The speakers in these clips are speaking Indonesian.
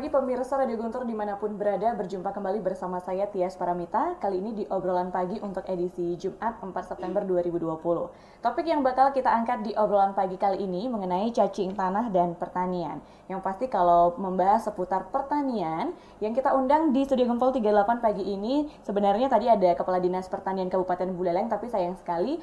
pagi pemirsa Radio Guntur dimanapun berada, berjumpa kembali bersama saya Tias Paramita. Kali ini di obrolan pagi untuk edisi Jumat 4 September 2020. Topik yang bakal kita angkat di obrolan pagi kali ini mengenai cacing tanah dan pertanian. Yang pasti kalau membahas seputar pertanian, yang kita undang di Studio Gempol 38 pagi ini sebenarnya tadi ada Kepala Dinas Pertanian Kabupaten Buleleng, tapi sayang sekali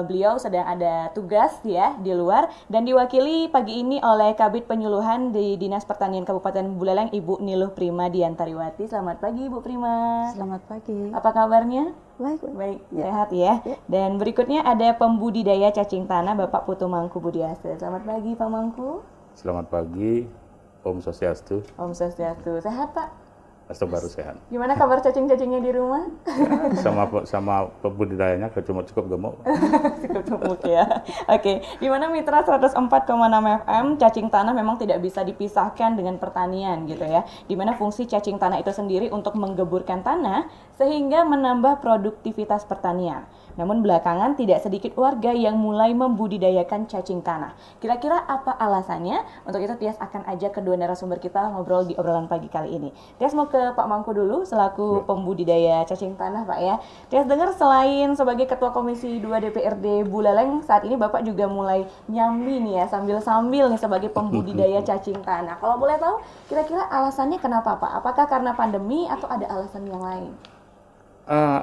beliau sedang ada tugas ya di luar, dan diwakili pagi ini oleh Kabid Penyuluhan di Dinas Pertanian Kabupaten Buleleng, Ibu Niluh Prima Diantariwati. Selamat pagi Ibu Prima. Selamat pagi. Apa kabarnya? Baik. Ya. Sehat ya? Ya. Dan berikutnya ada pembudidaya cacing tanah Bapak Putu Mangku Budiaste. Selamat pagi Pak Mangku. Selamat pagi, Om Swastiastu. Om Swastiastu. Sehat Pak? Baru sehat. Gimana kabar cacing-cacingnya di rumah? Ya, sama pembudidayanya cukup gemuk. Cukup gemuk ya. Oke, di mana Mitra 104,6 FM, cacing tanah memang tidak bisa dipisahkan dengan pertanian gitu ya. Di mana fungsi cacing tanah itu sendiri untuk menggeburkan tanah sehingga menambah produktivitas pertanian. Namun belakangan tidak sedikit warga yang mulai membudidayakan cacing tanah. Kira-kira apa alasannya? Untuk itu Tias akan ajak kedua narasumber kita ngobrol di obrolan pagi kali ini. Tias mau ke Pak Mangku dulu selaku pembudidaya cacing tanah Pak ya. Tias dengar selain sebagai Ketua Komisi 2 DPRD Buleleng, saat ini Bapak juga mulai nyambi nih ya, sambil-sambil nih sebagai pembudidaya cacing tanah. Kalau boleh tahu, kira-kira alasannya kenapa Pak? Apakah karena pandemi atau ada alasan yang lain?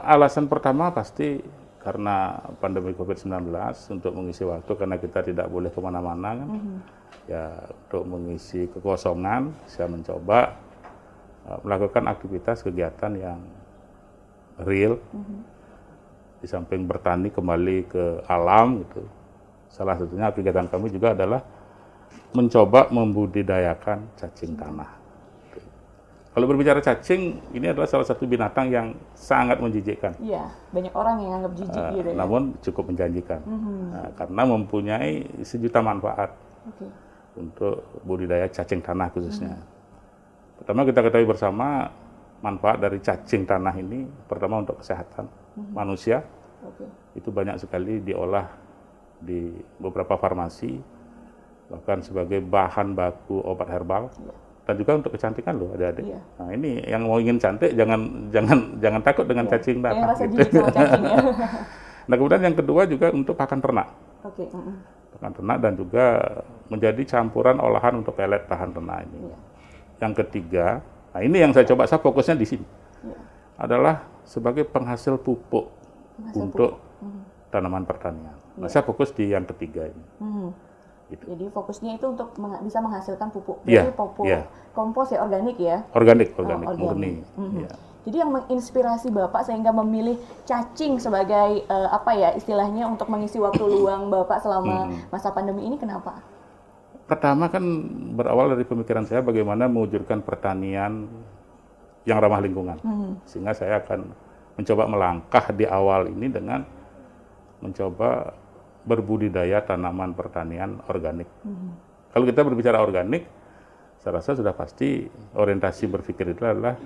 Alasan pertama pasti karena pandemi COVID-19, untuk mengisi waktu karena kita tidak boleh kemana-mana kan. Ya, untuk mengisi kekosongan saya mencoba melakukan aktivitas kegiatan yang real. Di samping bertani kembali ke alam gitu. Salah satunya kegiatan kami juga adalah mencoba membudidayakan cacing tanah. Kalau berbicara cacing, ini adalah salah satu binatang yang sangat menjijikkan. Iya, banyak orang yang anggap jijik gitu ya. Namun cukup menjanjikan, karena mempunyai sejuta manfaat untuk budidaya cacing tanah khususnya. Pertama kita ketahui bersama manfaat dari cacing tanah ini, pertama untuk kesehatan manusia. Itu banyak sekali diolah di beberapa farmasi, bahkan sebagai bahan baku obat herbal. Dan juga untuk kecantikan loh adik-adik. Iya. Nah ini yang mau ingin cantik jangan takut dengan cacing tanah. Gitu. Cacing, ya. Nah kemudian yang kedua juga untuk pakan ternak. Pakan ternak dan juga menjadi campuran olahan untuk pelet pakan ternak ini. Yang ketiga, nah ini yang saya fokusnya di sini, adalah sebagai penghasil pupuk untuk tanaman pertanian. Nah saya fokus di yang ketiga ini. Gitu. Jadi fokusnya itu untuk bisa menghasilkan pupuk. Jadi pupuk kompos ya, organik ya? Organik, murni. Jadi yang menginspirasi Bapak sehingga memilih cacing sebagai istilahnya untuk mengisi waktu luang Bapak selama masa pandemi ini kenapa? Pertama kan berawal dari pemikiran saya bagaimana mewujudkan pertanian yang ramah lingkungan. Sehingga saya akan mencoba melangkah di awal ini dengan mencoba berbudidaya tanaman pertanian organik. Kalau kita berbicara organik, saya rasa sudah pasti orientasi berpikir itu adalah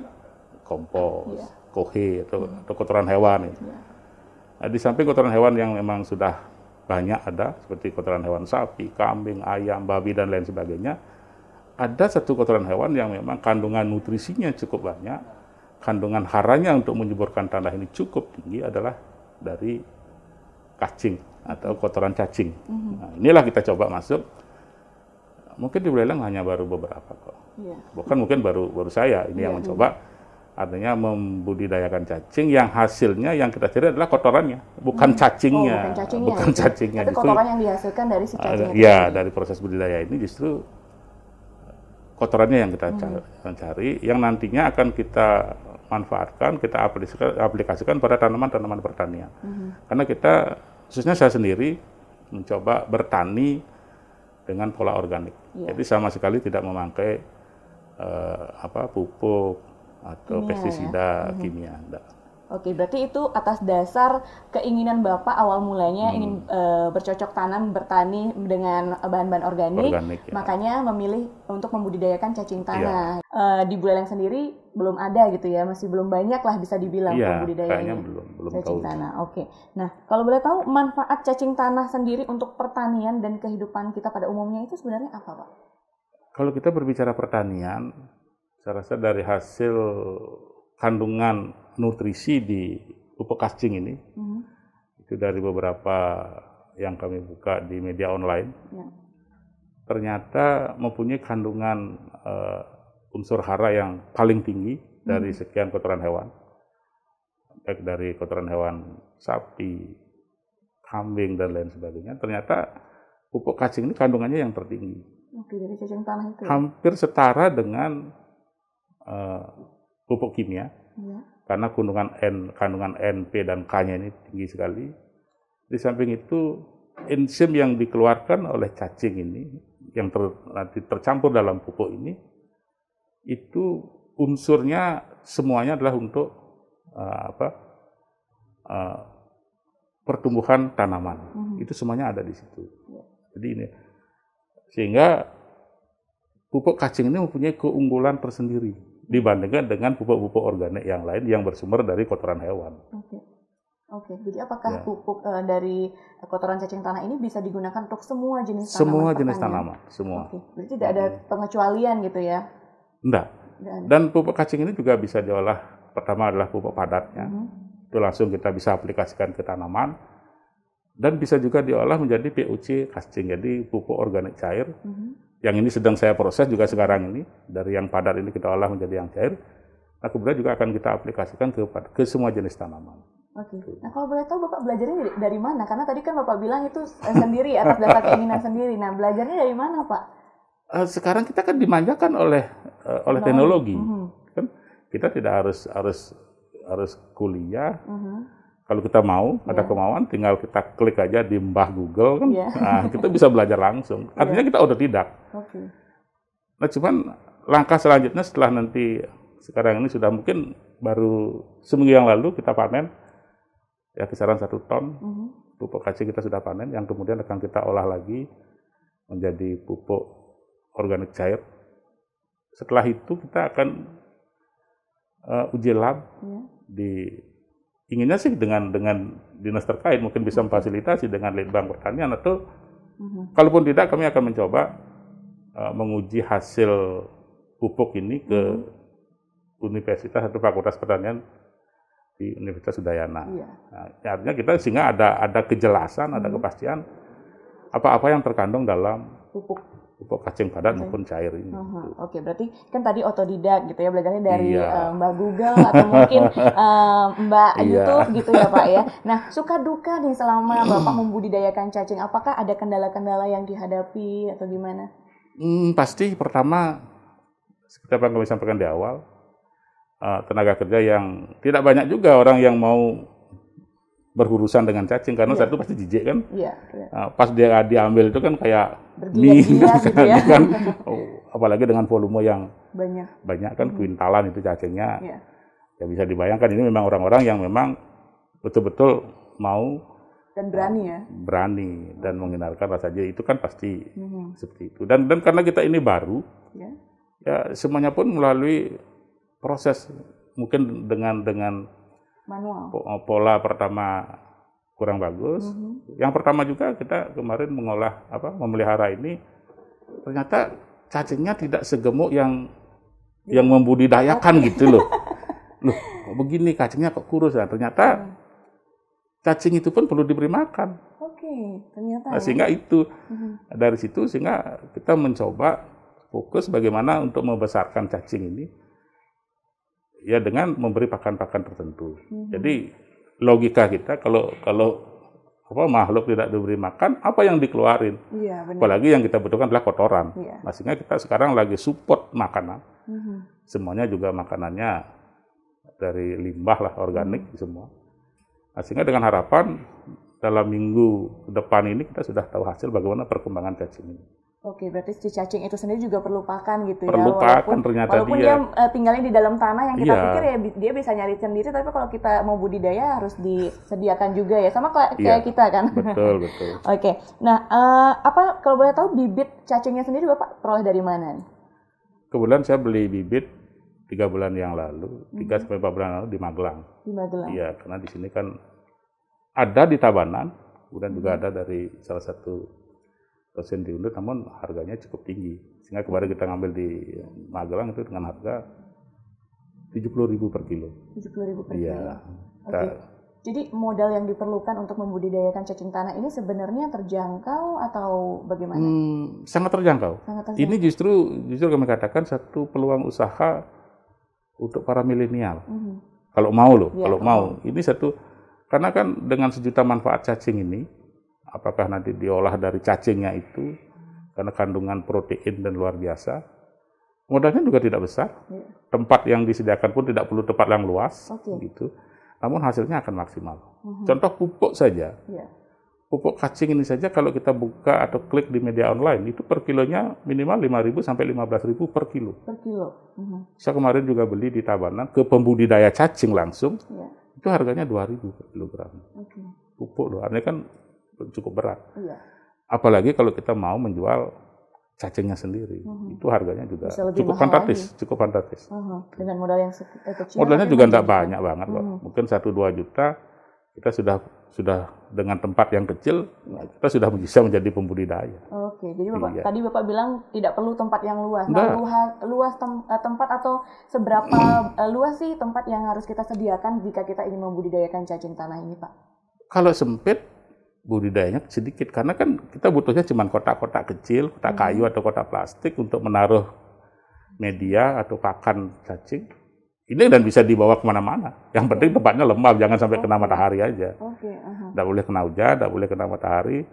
kompos, kohe atau kotoran hewan. Nah, di samping kotoran hewan yang memang sudah banyak ada, seperti kotoran hewan sapi, kambing, ayam, babi dan lain sebagainya, ada satu kotoran hewan yang memang kandungan nutrisinya cukup banyak, kandungan haranya untuk menyuburkan tanah ini cukup tinggi, adalah dari cacing atau kotoran cacing. Nah, inilah kita coba masuk. Mungkin di Buleleng hanya baru beberapa kok. Bukan mungkin baru saya ini yang mencoba. Artinya membudidayakan cacing yang hasilnya yang kita cari adalah kotorannya, bukan cacingnya. Bukan cacingnya. Tapi kotoran yang dihasilkan dari si cacing. Dari proses budidaya ini justru kotorannya yang kita cari, yang nantinya akan kita manfaatkan, kita aplikasikan pada tanaman-tanaman pertanian. Karena kita, khususnya saya sendiri, mencoba bertani dengan pola organik. Jadi sama sekali tidak memakai pupuk atau pestisida kimia. Oke, berarti itu atas dasar keinginan Bapak awal mulanya ingin bercocok tanam, bertani dengan bahan-bahan organik makanya memilih untuk membudidayakan cacing tanah. Di Buleleng sendiri belum ada gitu ya, masih belum banyak lah bisa dibilang pembudidayanya belum cacing tanah. Oke. Nah, kalau boleh tahu manfaat cacing tanah sendiri untuk pertanian dan kehidupan kita pada umumnya itu sebenarnya apa, Pak? Kalau kita berbicara pertanian, Saya rasa dari hasil kandungan nutrisi di pupuk kacing ini, itu dari beberapa yang kami buka di media online, ternyata mempunyai kandungan unsur hara yang paling tinggi dari sekian kotoran hewan, baik dari kotoran hewan sapi, kambing, dan lain sebagainya. Ternyata pupuk kacing ini kandungannya yang tertinggi. Oke, dari cacing tanah itu. Hampir setara dengan pupuk kimia, karena kandungan N, P, dan K-nya ini tinggi sekali. Di samping itu, enzim yang dikeluarkan oleh cacing ini, yang nanti tercampur dalam pupuk ini, itu unsurnya semuanya adalah untuk pertumbuhan tanaman. Itu semuanya ada di situ. Jadi ini, sehingga pupuk kacing ini mempunyai keunggulan tersendiri dibandingkan dengan pupuk-pupuk organik yang lain yang bersumber dari kotoran hewan. Oke. Jadi apakah pupuk dari kotoran cacing tanah ini bisa digunakan untuk semua jenis tanaman? Semua jenis tanaman, semua. Berarti tidak ada pengecualian gitu ya? Enggak. Dan pupuk kacing ini juga bisa diolah. Pertama adalah pupuk padatnya. Itu langsung kita bisa aplikasikan ke tanaman. Dan bisa juga diolah menjadi PUC kacing, jadi pupuk organik cair. Yang ini sedang saya proses juga sekarang ini. Dari yang padat ini kita olah menjadi yang cair. Nah, kemudian juga akan kita aplikasikan ke semua jenis tanaman. Oke. Nah, kalau boleh tahu Bapak belajarnya dari mana? Karena tadi kan Bapak bilang itu sendiri, atas dasar keinginan sendiri. Nah, belajarnya dari mana, Pak? Sekarang kita kan dimanjakan oleh teknologi. Kan kita tidak harus kuliah. Kalau kita mau, ada kemauan, tinggal kita klik aja di Mbah Google kan. Nah, kita bisa belajar langsung. Artinya kita otodidak. Nah, cuman langkah selanjutnya setelah nanti sekarang ini sudah mungkin baru seminggu yang lalu kita panen ya kisaran 1 ton pupuk kacing kita sudah panen, yang kemudian akan kita olah lagi menjadi pupuk organik cair. Setelah itu kita akan uji lab inginnya sih dengan dinas terkait, mungkin bisa memfasilitasi dengan Litbang Pertanian, atau kalaupun tidak kami akan mencoba menguji hasil pupuk ini ke universitas atau fakultas pertanian di Universitas Udayana. Nah, artinya kita sehingga ada kejelasan, ada kepastian apa-apa yang terkandung dalam pupuk kacing padat maupun cair ini. Oke, berarti kan tadi otodidak gitu ya, belajarnya dari Mbak Google atau mungkin Mbak YouTube gitu ya Pak ya. Nah, suka duka nih selama Bapak membudidayakan cacing, apakah ada kendala-kendala yang dihadapi atau gimana? Pasti pertama, seperti apa yang kami sampaikan di awal, tenaga kerja yang tidak banyak juga orang yang mau berurusan dengan cacing, karena satu pasti jijik kan. Pas dia diambil itu kan kayak mie gitu ya. Kan, apalagi dengan volume yang banyak kan, kuintalan itu cacingnya. Ya bisa dibayangkan ini memang orang-orang yang memang betul-betul mau dan berani dan menghindarkan rasa jijik, itu kan pasti seperti itu. Dan karena kita ini baru, ya semuanya pun melalui proses mungkin dengan manual. Pola pertama kurang bagus. Yang pertama juga kita kemarin memelihara ini, ternyata cacingnya tidak segemuk yang membudidayakan gitu loh. Loh, begini cacingnya kok kurus ya? Ternyata cacing itu pun perlu diberi makan. Ternyata. Nah, sehingga itu dari situ sehingga kita mencoba fokus bagaimana untuk membesarkan cacing ini. Ya dengan memberi pakan-pakan tertentu. Jadi logika kita kalau makhluk tidak diberi makan, apa yang dikeluarin? Apalagi yang kita butuhkan adalah kotoran. Nah, sehingga kita sekarang lagi support makanan. Semuanya juga makanannya dari limbah lah, organik semua. Nah, sehingga dengan harapan dalam minggu depan ini kita sudah tahu hasil bagaimana perkembangan cacing ini. Oke, berarti si cacing itu sendiri juga perlu pakan gitu perlu ya. Walaupun dia tinggalnya di dalam tanah, yang kita pikir ya dia bisa nyari sendiri, tapi kalau kita mau budidaya harus disediakan juga ya. Sama kayak kita kan. Betul. Oke. Nah, kalau boleh tahu bibit cacingnya sendiri Bapak peroleh dari mana? Kebetulan saya beli bibit 3 bulan yang lalu, 3 sampai 4 bulan lalu di Magelang. Di Magelang. Iya, karena di sini kan ada di Tabanan, kemudian juga ada dari salah satu dosen di UNER, namun harganya cukup tinggi. Sehingga kemarin kita ngambil di Magelang itu dengan harga 70.000 per kilo. 70.000 per Iya. kilo. Oke. Jadi modal yang diperlukan untuk membudidayakan cacing tanah ini sebenarnya terjangkau atau bagaimana? Sangat terjangkau. Ini justru kami katakan satu peluang usaha untuk para milenial. Kalau mau loh, kalau mau. Ini satu, karena kan dengan 1 juta manfaat cacing ini, apakah nanti diolah dari cacingnya itu, karena kandungan protein dan luar biasa, modalnya juga tidak besar. Tempat yang disediakan pun tidak perlu tempat yang luas, gitu. Namun hasilnya akan maksimal. Contoh pupuk saja. Pupuk cacing ini saja kalau kita buka atau klik di media online, itu per kilonya minimal 5.000 sampai 15.000 per kilo. Per kilo. Saya kemarin juga beli di Tabanan ke pembudidaya cacing langsung, itu harganya 2.000 per kilogram. Pupuk loh, artinya kan cukup berat. Apalagi kalau kita mau menjual cacingnya sendiri, itu harganya juga cukup fantastis, cukup fantastis. Dengan modal yang kecil. Modalnya juga tidak banyak banget, kok. Mungkin 1-2 juta kita sudah dengan tempat yang kecil, kita sudah bisa menjadi pembudidaya. Oke, jadi tadi Bapak bilang tidak perlu tempat yang luas. Nah, luas tempat atau seberapa luas sih tempat yang harus kita sediakan jika kita ingin membudidayakan cacing tanah ini, Pak? Kalau sempit, budidayanya sedikit, karena kan kita butuhnya cuma kotak-kotak kecil, kotak kayu atau kotak plastik untuk menaruh media atau pakan cacing. Ini dan bisa dibawa kemana-mana. Yang penting tempatnya lembab, jangan sampai kena matahari aja. Tidak boleh kena hujan, tidak boleh kena matahari.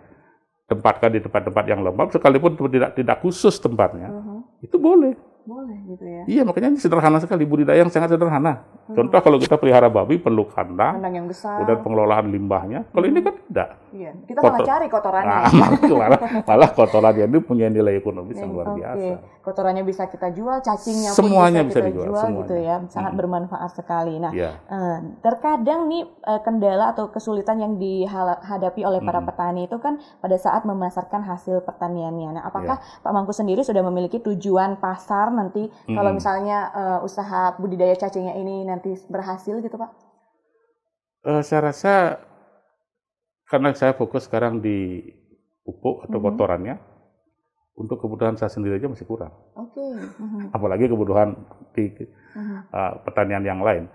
Tempatkan di tempat-tempat yang lembab, sekalipun tidak khusus tempatnya, itu boleh. Boleh gitu ya? Iya, makanya ini sederhana sekali, budidaya yang sangat sederhana. Contoh kalau kita pelihara babi perlu kandang yang besar, kemudian pengelolaan limbahnya. Kalau ini kan tidak. Iya, kita malah cari kotorannya. Malah kotorannya itu punya nilai ekonomis yang luar biasa. Kotorannya bisa kita jual, cacingnya semuanya pun bisa kita jual gitu ya. Sangat bermanfaat sekali. Nah, terkadang nih kendala atau kesulitan yang dihadapi oleh para petani itu kan pada saat memasarkan hasil pertaniannya. Nah, apakah Pak Mangku sendiri sudah memiliki tujuan pasar nanti kalau misalnya usaha budidaya cacingnya ini nanti berhasil gitu, Pak? Saya rasa karena saya fokus sekarang di pupuk atau kotorannya, untuk kebutuhan saya sendiri aja masih kurang. Apalagi kebutuhan di pertanian yang lain.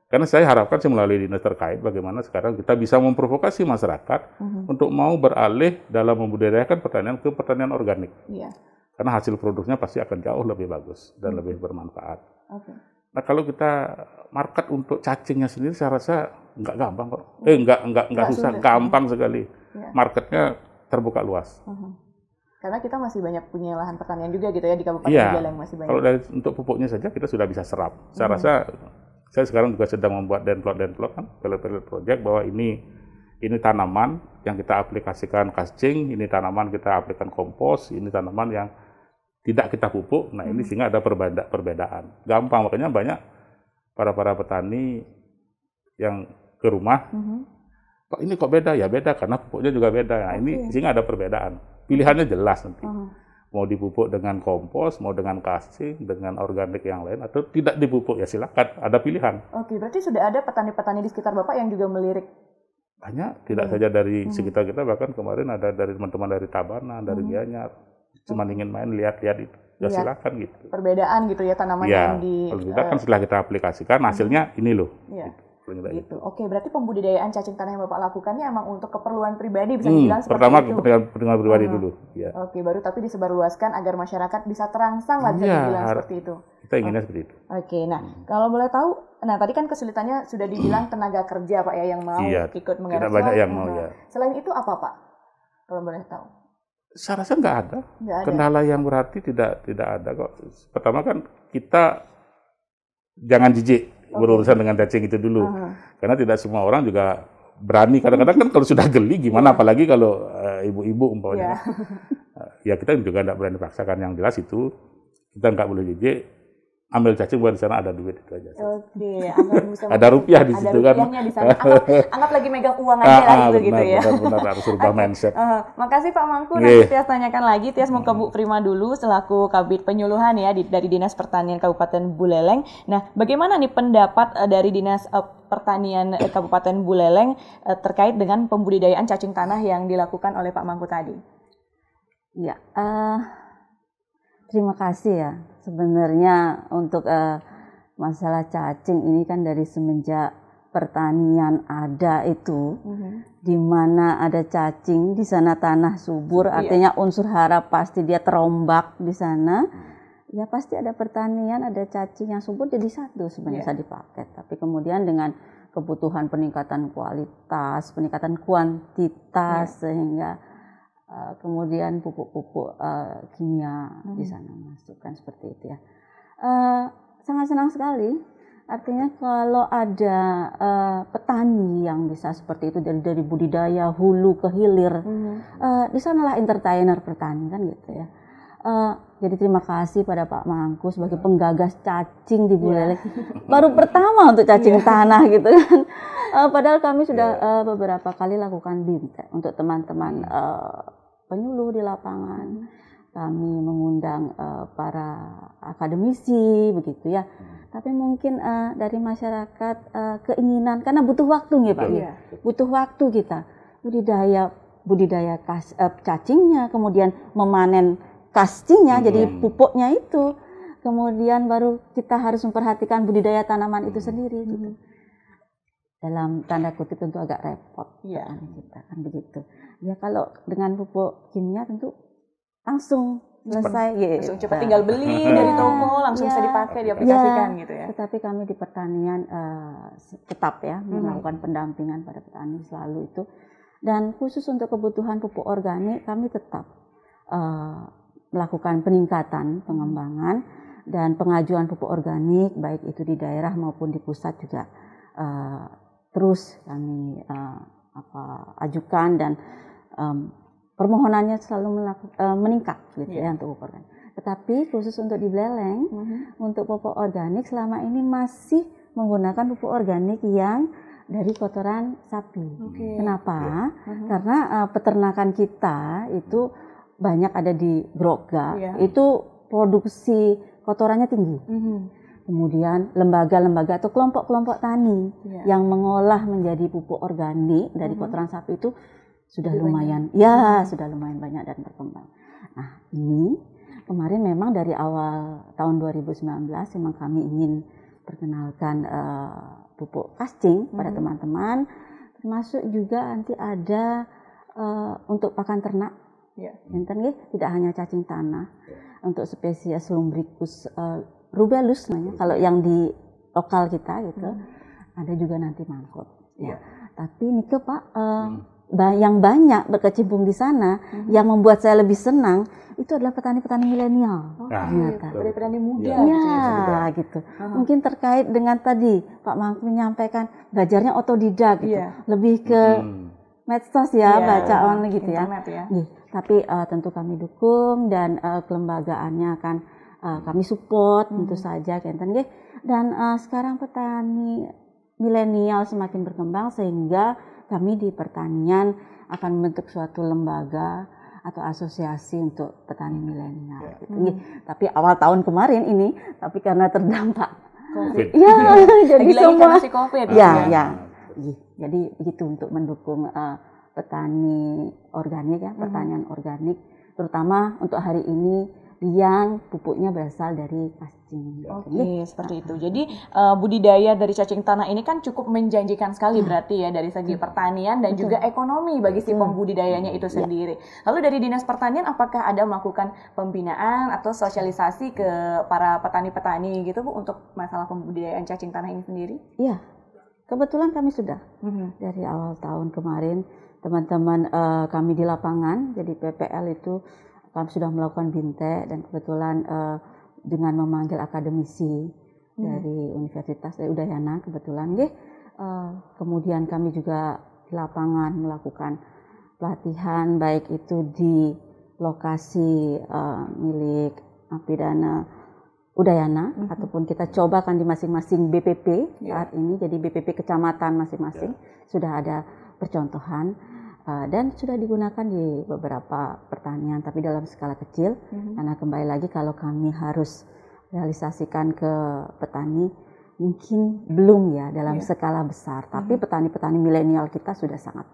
Karena saya harapkan sih melalui dinas terkait bagaimana sekarang kita bisa memprovokasi masyarakat untuk mau beralih dalam membudidayakan pertanian ke pertanian organik. Karena hasil produknya pasti akan jauh lebih bagus dan lebih bermanfaat. Nah, kalau kita market untuk cacingnya sendiri, saya rasa nggak gampang kok. Nggak susah, gampang sekali. Marketnya terbuka luas. Karena kita masih banyak punya lahan pertanian juga gitu ya di Kabupaten Buleleng masih banyak. Kalau untuk pupuknya saja kita sudah bisa serap. Saya rasa saya sekarang juga sedang membuat denplot kan, pilot project bahwa ini tanaman yang kita aplikasikan cacing, ini tanaman kita aplikasikan kompos, ini tanaman yang tidak kita pupuk. Nah, ini sehingga ada perbedaan. Gampang, makanya banyak para petani yang ke rumah, Pak ini kok beda? Ya beda karena pupuknya juga beda. Nah, ini sehingga ada perbedaan. Pilihannya jelas nanti. Mau dipupuk dengan kompos, mau dengan cacing, dengan organik yang lain, atau tidak dipupuk, ya silakan. Ada pilihan. Berarti sudah ada petani-petani di sekitar Bapak yang juga melirik? Banyak, tidak saja dari sekitar kita, bahkan kemarin ada dari teman-teman dari Tabanan, dari Gianyar. Cuma ingin main, lihat-lihat itu. Ya silakan gitu. Perbedaan gitu ya tanaman yang di... Kalau kita kan setelah kita aplikasikan, hasilnya ini loh. Gitu. Oke, berarti pembudidayaan cacing tanah yang Bapak lakukan ini emang untuk keperluan pribadi bisa dibilang seperti pertama itu. Pertama pribadi dulu. Oke, baru tapi disebarluaskan agar masyarakat bisa terangsang lah bisa dibilang seperti itu. Kita inginnya seperti itu. Oke, nah kalau boleh tahu, nah tadi kan kesulitannya sudah dibilang tenaga kerja Pak ya yang mau ikut menggarap. Tidak banyak yang mau ya. Selain itu apa Pak? Kalau boleh tahu. Saya rasa nggak ada. Kendala yang berarti tidak ada kok. Pertama kan kita jangan jijik berurusan dengan cacing itu dulu. Karena tidak semua orang juga berani. Kadang-kadang kan kalau sudah geli gimana, apalagi kalau ibu-ibu umpamanya. Ya kita juga tidak berani paksakan. Yang jelas itu kita nggak boleh jijik. Ambil cacing buat di sana ada duit itu aja. Ada rupiah di situ kan. Ada rupiahnya di sana. Anggap lagi megang uang aja lah gitu ya. Benar harus rubah mindset. Makasih Pak Mangku. Nanti Tias tanyakan lagi. Tias mau ke Bu Prima dulu selaku Kabid Penyuluhan ya dari Dinas Pertanian Kabupaten Buleleng. Nah, bagaimana nih pendapat dari Dinas Pertanian Kabupaten Buleleng terkait dengan pembudidayaan cacing tanah yang dilakukan oleh Pak Mangku tadi? Ya, terima kasih ya. Sebenarnya untuk masalah cacing ini kan dari semenjak pertanian ada itu, di mana ada cacing di sana tanah subur, artinya unsur hara pasti dia terombak di sana. Ya pasti ada pertanian, ada cacing yang subur jadi satu sebenarnya bisa dipakai. Tapi kemudian dengan kebutuhan peningkatan kualitas, peningkatan kuantitas sehingga kemudian pupuk-pupuk kimia di sana masukkan seperti itu ya. Sangat senang sekali. Artinya kalau ada petani yang bisa seperti itu dari budidaya hulu ke hilir, di sanalah entertainer petani kan gitu ya. Jadi terima kasih pada Pak Mangku sebagai penggagas cacing di Buleleng. Baru pertama untuk cacing tanah gitu kan. Padahal kami sudah beberapa kali lakukan bintek untuk teman-teman penyuluh di lapangan. Kami mengundang para akademisi begitu ya. Tapi mungkin dari masyarakat keinginan karena butuh waktu nih Pak. Butuh waktu kita budidaya cacingnya, kemudian memanen castingnya jadi pupuknya itu, kemudian baru kita harus memperhatikan budidaya tanaman itu sendiri gitu. Dalam tanda kutip tentu agak repot kita kan begitu ya. Kalau dengan pupuk kimia tentu langsung selesai langsung cepat tinggal beli dari toko langsung bisa dipakai diaplikasikan gitu ya. Tetapi kami di pertanian tetap ya melakukan pendampingan pada petani selalu itu, dan khusus untuk kebutuhan pupuk organik kami tetap melakukan peningkatan pengembangan dan pengajuan pupuk organik baik itu di daerah maupun di pusat juga terus kami ajukan, dan permohonannya selalu meningkat gitu ya untuk pupuk organik. Tetapi khusus untuk di Buleleng untuk pupuk organik selama ini masih menggunakan pupuk organik yang dari kotoran sapi. Kenapa? Karena peternakan kita itu banyak ada di Groga, itu produksi kotorannya tinggi. Kemudian lembaga-lembaga atau kelompok-kelompok tani yang mengolah menjadi pupuk organik dari kotoran sapi itu sudah lumayan sudah lumayan banyak dan berkembang. Nah, ini kemarin memang dari awal tahun 2019 memang kami ingin perkenalkan pupuk casting pada teman-teman, termasuk juga nanti ada untuk pakan ternak. Tidak hanya cacing tanah, untuk spesies Lumbricus rubellus namanya kalau yang di lokal kita gitu, ada juga nanti mangkot. Tapi ini Pak, yang banyak berkecimpung di sana, yang membuat saya lebih senang itu adalah petani-petani milenial. Petani muda. Gitu. Mungkin terkait dengan tadi Pak Mangku menyampaikan belajarnya otodidak gitu, lebih ke medsos baca online gitu internet, tapi tentu kami dukung dan kelembagaannya akan kami support tentu saja dan sekarang petani milenial semakin berkembang sehingga kami di pertanian akan membentuk suatu lembaga atau asosiasi untuk petani milenial gitu. Tapi awal tahun kemarin ini tapi karena terdampak COVID. Jadi semua COVID. Jadi begitu untuk mendukung petani organik pertanian organik, terutama untuk hari ini yang pupuknya berasal dari cacing. Seperti itu. Jadi budidaya dari cacing tanah ini kan cukup menjanjikan sekali berarti ya dari segi pertanian dan juga ekonomi bagi si pembudidayanya itu sendiri. Lalu dari Dinas Pertanian apakah ada melakukan pembinaan atau sosialisasi ke para petani-petani gitu Bu untuk masalah pembudidayaan cacing tanah ini sendiri? Iya. Kebetulan kami sudah dari awal tahun kemarin teman-teman kami di lapangan, jadi PPL itu kami sudah melakukan bintek dan kebetulan dengan memanggil akademisi dari Universitas Udayana kebetulan kemudian kami juga di lapangan melakukan pelatihan baik itu di lokasi milik Apidana Udayana ataupun kita cobakan di masing-masing BPP saat ini, jadi BPP kecamatan masing-masing sudah ada percontohan dan sudah digunakan di beberapa pertanian tapi dalam skala kecil karena kembali lagi kalau kami harus realisasikan ke petani mungkin belum dalam skala besar, tapi petani-petani milenial kita sudah sangat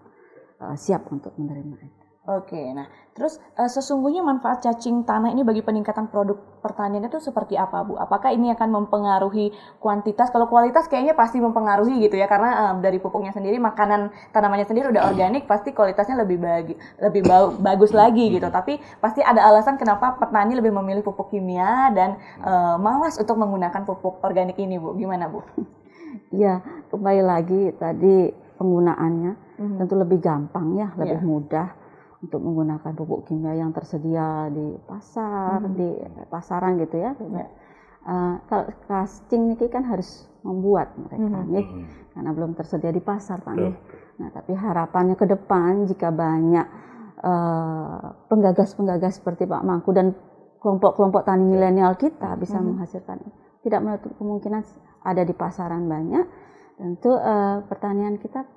siap untuk menerima itu. Oke, nah terus sesungguhnya manfaat cacing tanah ini bagi peningkatan produk pertanian itu seperti apa, Bu? Apakah ini akan mempengaruhi kuantitas? Kalau kualitas kayaknya pasti mempengaruhi gitu ya, karena dari pupuknya sendiri, makanan tanamannya sendiri udah organik, pasti kualitasnya lebih bagus lagi gitu. Tapi pasti ada alasan kenapa petani lebih memilih pupuk kimia dan malas untuk menggunakan pupuk organik ini, Bu. Gimana, Bu? Ya, kembali lagi tadi penggunaannya tentu lebih gampang ya, lebih mudah untuk menggunakan pupuk kimia yang tersedia di pasar, di pasaran gitu ya. Kalau cacing ini kan harus membuat mereka, karena belum tersedia di pasar, Pak. Nah, tapi harapannya ke depan jika banyak penggagas-penggagas seperti Pak Mangku dan kelompok-kelompok tani milenial kita bisa menghasilkan, tidak menutup kemungkinan ada di pasaran banyak, tentu pertanian kita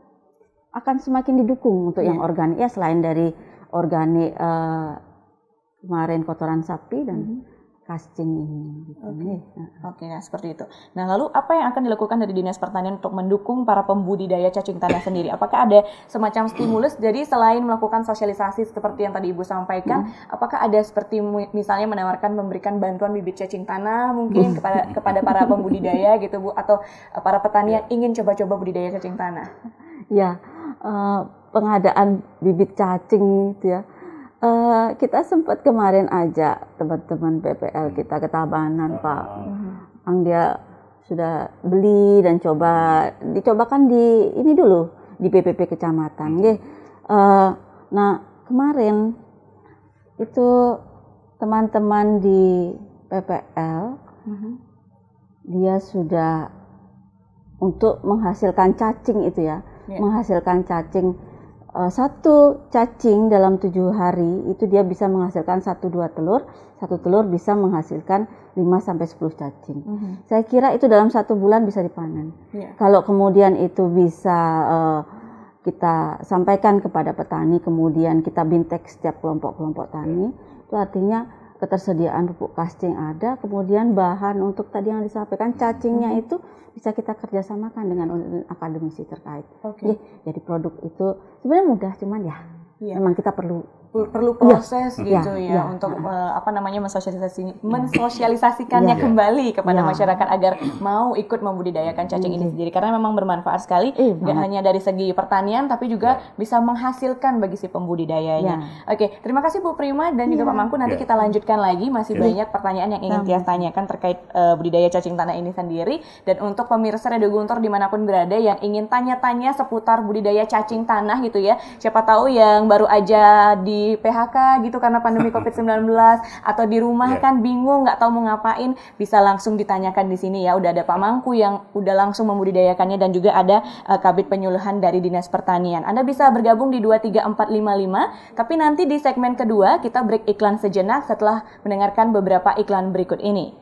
akan semakin didukung untuk yang organik ya, selain dari organik kemarin kotoran sapi dan cacing ini. Oke, nah seperti itu. Nah, lalu apa yang akan dilakukan dari Dinas Pertanian untuk mendukung para pembudidaya cacing tanah sendiri? Apakah ada semacam stimulus? Jadi selain melakukan sosialisasi seperti yang tadi Ibu sampaikan, apakah ada seperti misalnya memberikan bantuan bibit cacing tanah mungkin kepada para pembudidaya gitu, Bu, atau para petani yang ingin coba-coba budidaya cacing tanah? Ya, pengadaan bibit cacing itu ya. Kita sempat kemarin aja teman-teman PPL kita ke Tabanan, Pak. Dia sudah beli dan dicobakan di ini dulu di PPP kecamatan. Nah, kemarin itu teman-teman di PPL dia sudah untuk menghasilkan cacing itu ya, menghasilkan cacing. Satu cacing dalam 7 hari itu dia bisa menghasilkan 1-2 telur. Satu telur bisa menghasilkan 5-10 cacing. Saya kira itu dalam 1 bulan bisa dipanen. Kalau kemudian itu bisa kita sampaikan kepada petani, kemudian kita bintek setiap kelompok-kelompok tani, itu artinya ketersediaan pupuk cacing ada, kemudian bahan untuk tadi yang disampaikan cacingnya itu bisa kita kerjasamakan dengan akademisi terkait. Jadi produk itu sebenarnya mudah, cuman ya memang kita perlu proses untuk mensosialisasikannya kembali kepada masyarakat agar mau ikut membudidayakan cacing ini sendiri, karena memang bermanfaat sekali, tidak hanya dari segi pertanian tapi juga bisa menghasilkan bagi si pembudidayanya. Oke, terima kasih Bu Prima dan juga Pak Mangku. Nanti kita lanjutkan lagi, masih banyak pertanyaan yang ingin Tias tanyakan terkait budidaya cacing tanah ini sendiri. Dan untuk pemirsa Radio Guntur dimanapun berada yang ingin tanya-tanya seputar budidaya cacing tanah gitu ya, siapa tahu yang baru aja di PHK gitu karena pandemi COVID-19 atau di rumah kan bingung nggak tahu mau ngapain, bisa langsung ditanyakan di sini ya. Udah ada Pak Mangku yang udah langsung membudidayakannya dan juga ada Kabid Penyuluhan dari Dinas Pertanian. Anda bisa bergabung di 23455, tapi nanti di segmen kedua kita break iklan sejenak setelah mendengarkan beberapa iklan berikut ini.